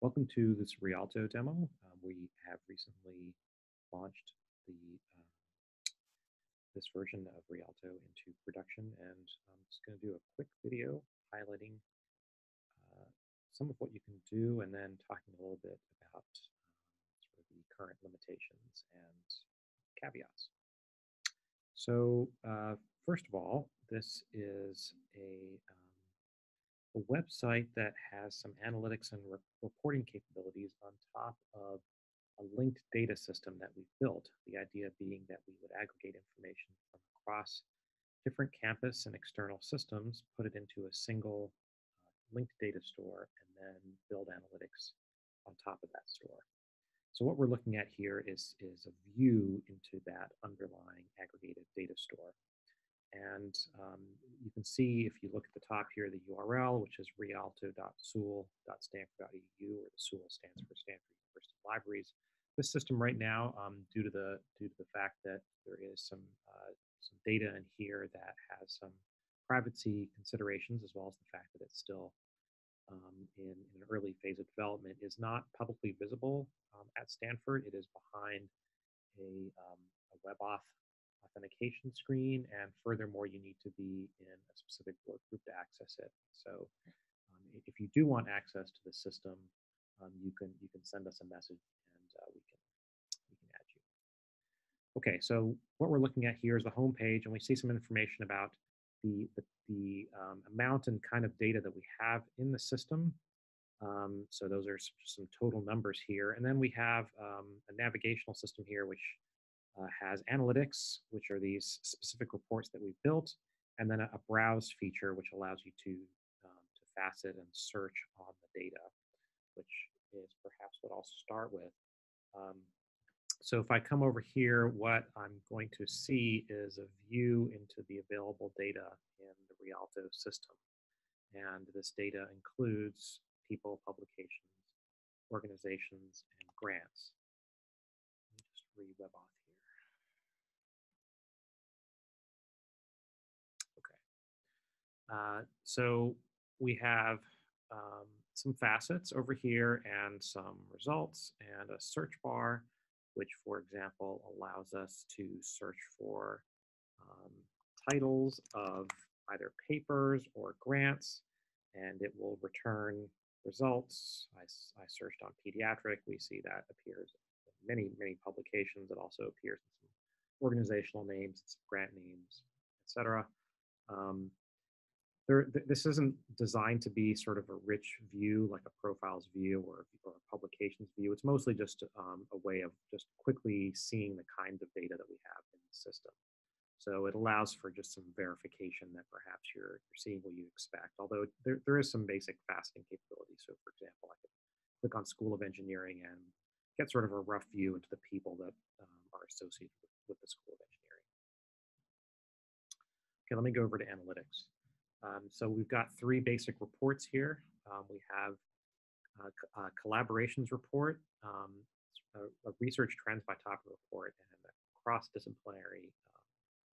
Welcome to this Rialto demo. We have recently launched this version of Rialto into production, and I'm just going to do a quick video highlighting uh, some of what you can do, and then talking a little bit about sort of the current limitations and caveats. So first of all, this is a website that has some analytics and reporting capabilities on top of a linked data system that we've built. The idea being that we would aggregate information from across different campus and external systems, put it into a single linked data store, and then build analytics on top of that store. So what we're looking at here is a view into that underlying aggregated data store. And you can see, if you look at the top here, the URL, which is rialto.sewell.stanford.edu, or the Sewell stands for Stanford University Libraries. This system right now, due to the fact that there is some data in here that has some privacy considerations, as well as the fact that it's still in an early phase of development, is not publicly visible at Stanford. It is behind a web auth authentication screen, and furthermore, you need to be in a specific work group to access it. So if you do want access to the system, you can send us a message, and we can add you. Okay, so what we're looking at here is the home page, and we see some information about the amount and kind of data that we have in the system. So those are some total numbers here. And then we have a navigational system here, which has analytics, which are these specific reports that we've built, and then a browse feature, which allows you to facet and search on the data, which is perhaps what I'll start with. So if I come over here, what I'm going to see is a view into the available data in the Rialto system. And this data includes people, publications, organizations, and grants. Let me just re-web auth here. Okay. So we have some facets over here and some results and a search bar, which, for example, allows us to search for titles of either papers or grants, and it will return results. I searched on pediatric. We see that appears in many publications. It also appears in some organizational names, some grant names, etc. This isn't designed to be sort of a rich view, like a profiles view or a publications view. It's mostly just a way of just quickly seeing the kinds of data that we have in the system. So it allows for just some verification that perhaps you're seeing what you expect, although there is some basic faceting capability. So for example, I could click on School of Engineering and get sort of a rough view into the people that are associated with the School of Engineering. Okay, let me go over to analytics. So we've got three basic reports here. We have a collaborations report, a research trends by topic report, and a cross-disciplinary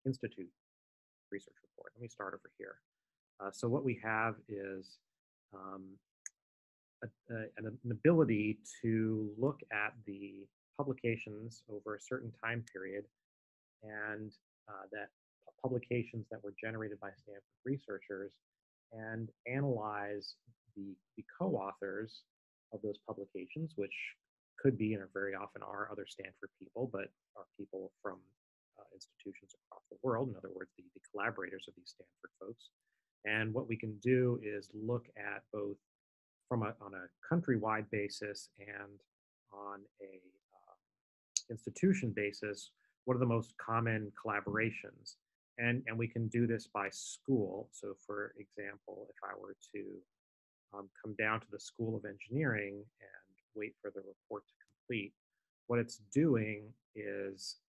institute research report. Let me start over here. So what we have is an ability to look at the publications over a certain time period, and that publications that were generated by Stanford researchers, and analyze the co-authors of those publications, which could be and very often are other Stanford people, but are people from institutions across the world. In other words, the collaborators of these Stanford folks. And what we can do is look at both on a countrywide basis and on a institution basis, what are the most common collaborations? And we can do this by school. So for example, if I were to come down to the School of Engineering and wait for the report to complete, what it's doing is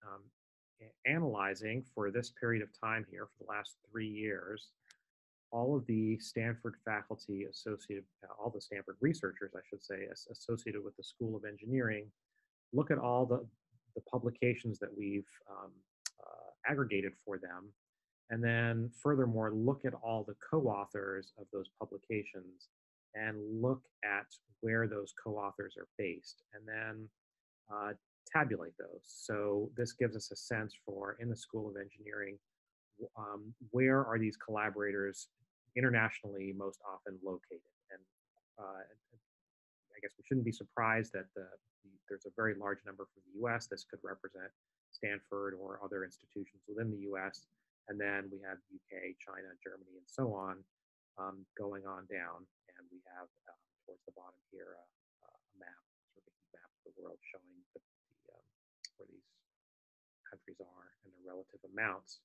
analyzing for this period of time here, for the last 3 years, all of the Stanford faculty associated, all the Stanford researchers, I should say, associated with the School of Engineering, look at all the publications that we've aggregated for them, and then furthermore, look at all the co-authors of those publications and look at where those co-authors are based, and then uh, tabulate those. So this gives us a sense for, in the School of Engineering, where are these collaborators internationally most often located. And I guess we shouldn't be surprised that there's a very large number from the US. This could represent Stanford or other institutions within the US. And then we have UK, China, Germany, and so on, going on down. And we have towards the bottom here a map, sort of a heat map of the world showing where these countries are and their relative amounts.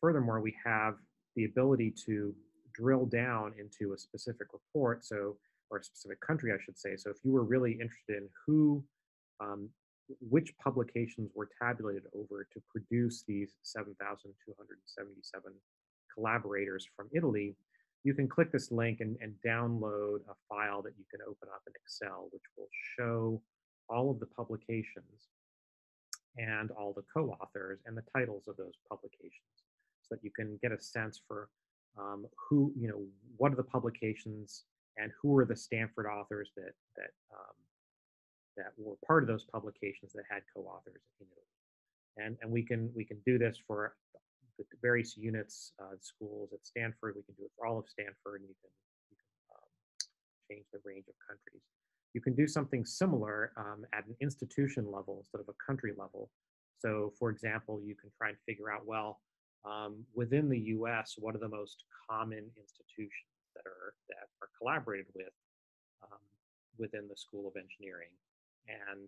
Furthermore, we have the ability to drill down into a specific report, or a specific country, I should say. So if you were really interested in um, which publications were tabulated over to produce these 7,277 collaborators from Italy, you can click this link and download a file that you can open up in Excel, which will show all of the publications and all the co-authors and the titles of those publications, so that you can get a sense for what are the publications and who are the Stanford authors that were part of those publications that had co-authors in Italy. And we can do this for the various units, schools at Stanford. We can do it for all of Stanford, and you can change the range of countries. You can do something similar at an institution level instead of a country level. So, for example, you can try and figure out, well, within the U.S., what are the most common institutions that are collaborated with within the School of Engineering? And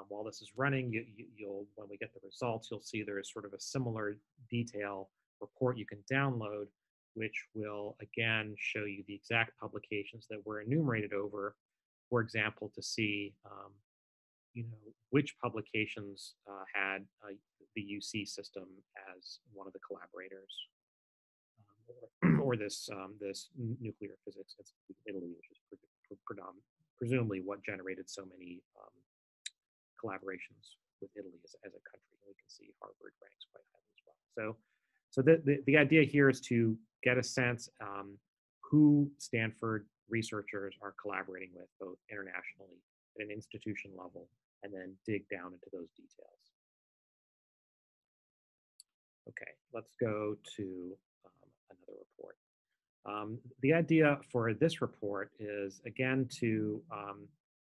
while this is running, you'll when we get the results, you'll see there is sort of a similar detail report you can download, which will again show you the exact publications that were enumerated over. For example, to see which publications had the UC system as one of the collaborators, or this nuclear physics institute in Italy, which is presumably what generated so many collaborations with Italy as a country. And we can see Harvard ranks quite highly as well. So the idea here is to get a sense who Stanford researchers are collaborating with, both internationally at an institution level, and then dig down into those details. Okay, let's go to another report. The idea for this report is, again, to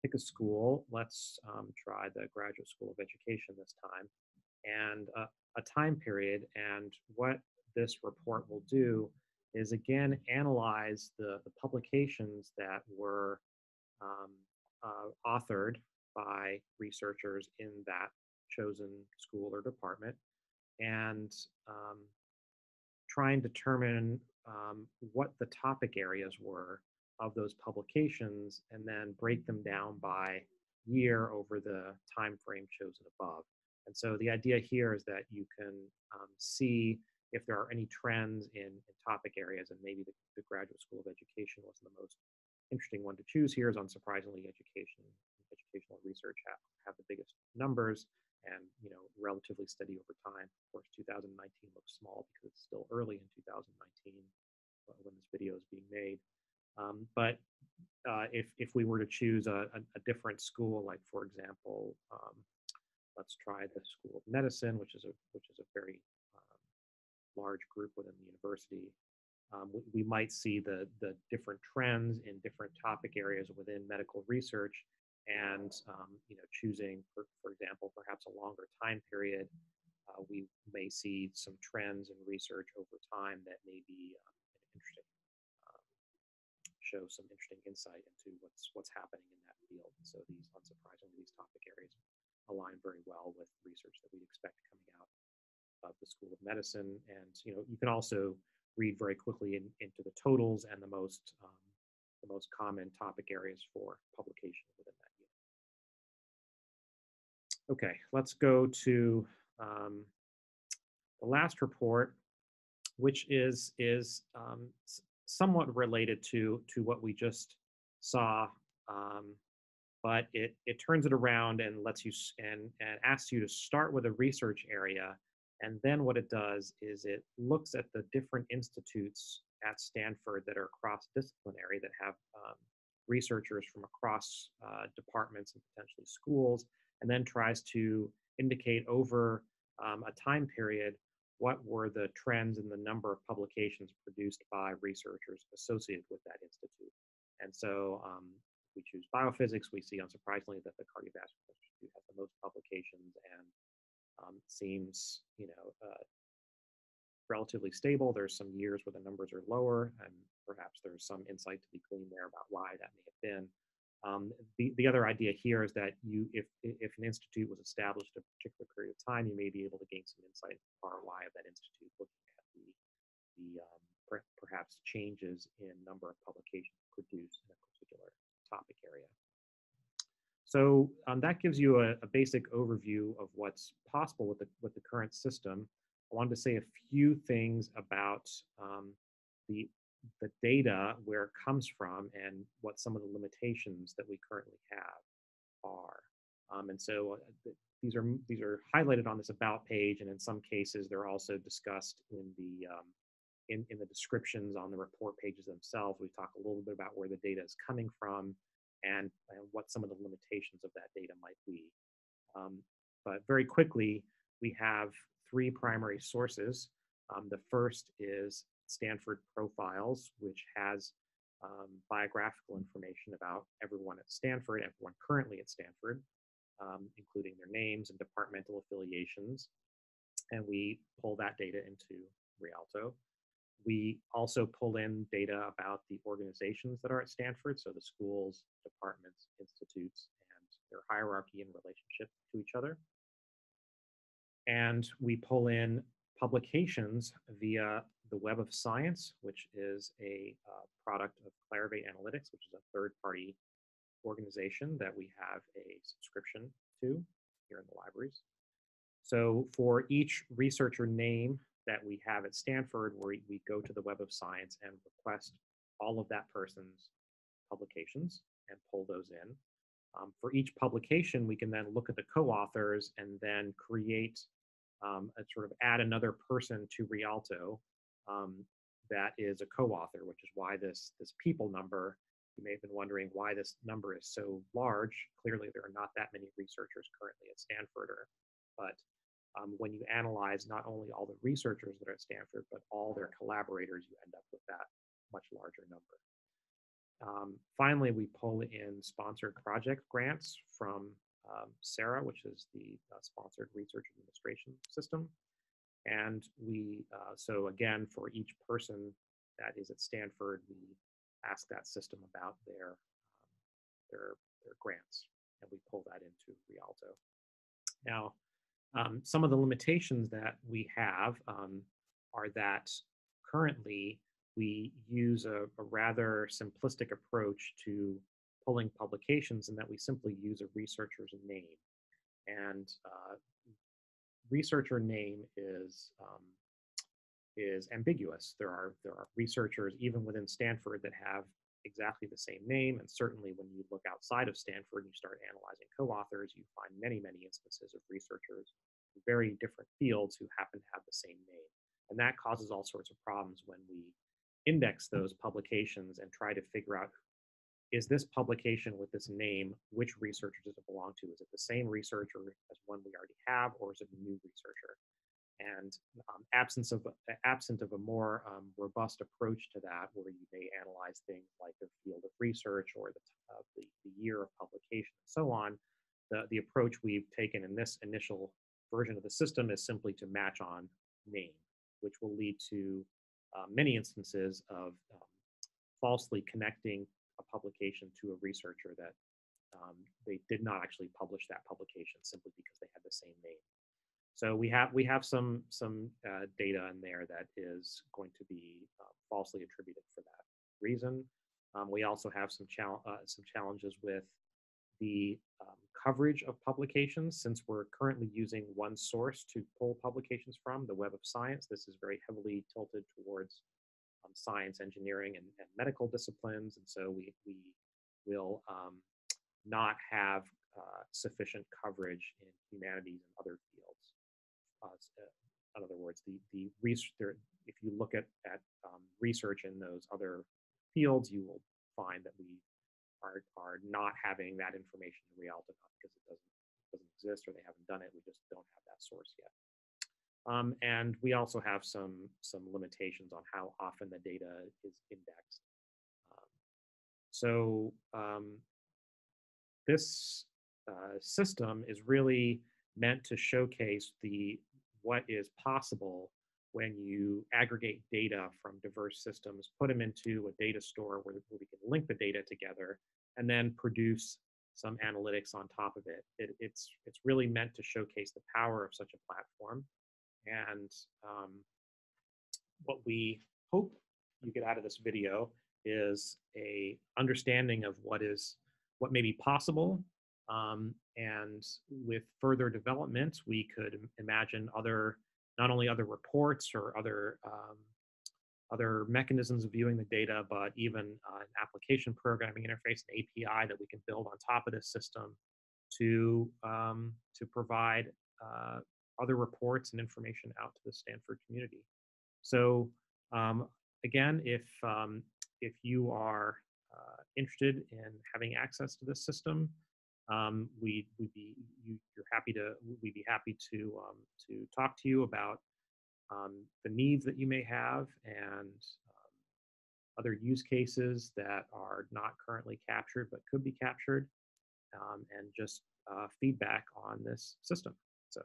pick a school. Let's try the Graduate School of Education this time, and a time period. And what this report will do is, again, analyze the publications that were authored by researchers in that chosen school or department, and try and determine what the topic areas were of those publications, and then break them down by year over the time frame chosen above. And so the idea here is that you can see if there are any trends in topic areas, and maybe the Graduate School of Education was the most interesting one to choose here, is unsurprisingly educational research have the biggest numbers, and relatively steady over time. Of course, 2019 looks small because it's still early in 2019 when this video is being made. But if we were to choose a different school, like for example, let's try the School of Medicine, which is a very large group within the university. We might see the different trends in different topic areas within medical research, and choosing, for example, perhaps a longer time period. We may see some trends in research over time that may be interesting, show some interesting insight into what's happening in that field. So unsurprisingly, these topic areas align very well with research that we'd expect coming out of the School of Medicine. And you can also read very quickly into the totals and the most common topic areas for publication within that unit. Okay, let's go to the last report, which is somewhat related to what we just saw, but it turns it around and lets you and asks you to start with a research area, and then what it does is it looks at the different institutes at Stanford that are cross-disciplinary, that have researchers from across departments and potentially schools, and then tries to indicate over a time period what were the trends in the number of publications produced by researchers associated with that institute. And so if we choose biophysics, we see unsurprisingly that the cardiovascular institute has the most publications and seems, relatively stable. There's some years where the numbers are lower, and perhaps there's some insight to be gleaned there about why that may have been. The other idea here is that if an institute was established at a particular period of time, you may be able to gain some insight into the ROI of that institute, looking at perhaps changes in number of publications produced in a particular topic area. So that gives you a basic overview of what's possible with the current system. I wanted to say a few things about the data, where it comes from, and what some of the limitations that we currently have are. And so these are highlighted on this about page, and in some cases they're also discussed in the descriptions on the report pages themselves. We talk a little bit about where the data is coming from and what some of the limitations of that data might be. But very quickly, we have three primary sources. The first is Stanford Profiles, which has biographical information about everyone at Stanford, everyone currently at Stanford, including their names and departmental affiliations. And we pull that data into RIALTO. We also pull in data about the organizations that are at Stanford, so the schools, departments, institutes, and their hierarchy and relationship to each other. And we pull in publications via the Web of Science, which is a product of Clarivate Analytics, which is a third-party organization that we have a subscription to here in the libraries. So for each researcher name that we have at Stanford, we go to the Web of Science and request all of that person's publications and pull those in. For each publication, we can then look at the co-authors and then create add another person to RIALTO that is a co-author, which is why this people number, you may have been wondering why this number is so large. Clearly, there are not that many researchers currently at Stanford, but when you analyze not only all the researchers that are at Stanford, but all their collaborators, you end up with that much larger number. Finally, we pull in sponsored project grants from SARA, which is the Sponsored Research Administration System. And so again, for each person that is at Stanford, we ask that system about their grants, and we pull that into RIALTO. Now, some of the limitations that we have are that currently we use a rather simplistic approach to pulling publications, in that we simply use a researcher's name. And researcher name is ambiguous. There are researchers even within Stanford that have exactly the same name, and certainly when you look outside of Stanford and you start analyzing co-authors, you find many instances of researchers in very different fields who happen to have the same name. And that causes all sorts of problems when we index those publications and try to figure out, is this publication with this name, which researcher does it belong to? Is it the same researcher as one we already have, or is it a new researcher? And absent of a more robust approach to that, where you may analyze things like the field of research or the year of publication and so on, the approach we've taken in this initial version of the system is simply to match on name, which will lead to many instances of falsely connecting a publication to a researcher that they did not actually publish that publication simply because they had the same name. So we have some data in there that is going to be falsely attributed for that reason. We also have some challenges with the coverage of publications. Since we're currently using one source to pull publications from, the Web of Science, this is very heavily tilted towards science, engineering, and medical disciplines, and so we will not have sufficient coverage in humanities and other fields. in other words, the research, if you look at research in those other fields, you will find that we are not having that information in Rialto, not because it doesn't exist or they haven't done it. We just don't have that source yet. And we also have some limitations on how often the data is indexed. Um, so this system is really meant to showcase what is possible when you aggregate data from diverse systems, put them into a data store where we can link the data together, and then produce some analytics on top of it. It's really meant to showcase the power of such a platform. And what we hope you get out of this video is a understanding of what may be possible. And with further development, we could imagine not only other reports or other mechanisms of viewing the data, but even an application programming interface, an API that we can build on top of this system to provide other reports and information out to the Stanford community. So again, if you are interested in having access to this system, we'd be happy to talk to you about the needs that you may have and other use cases that are not currently captured but could be captured, and just feedback on this system. So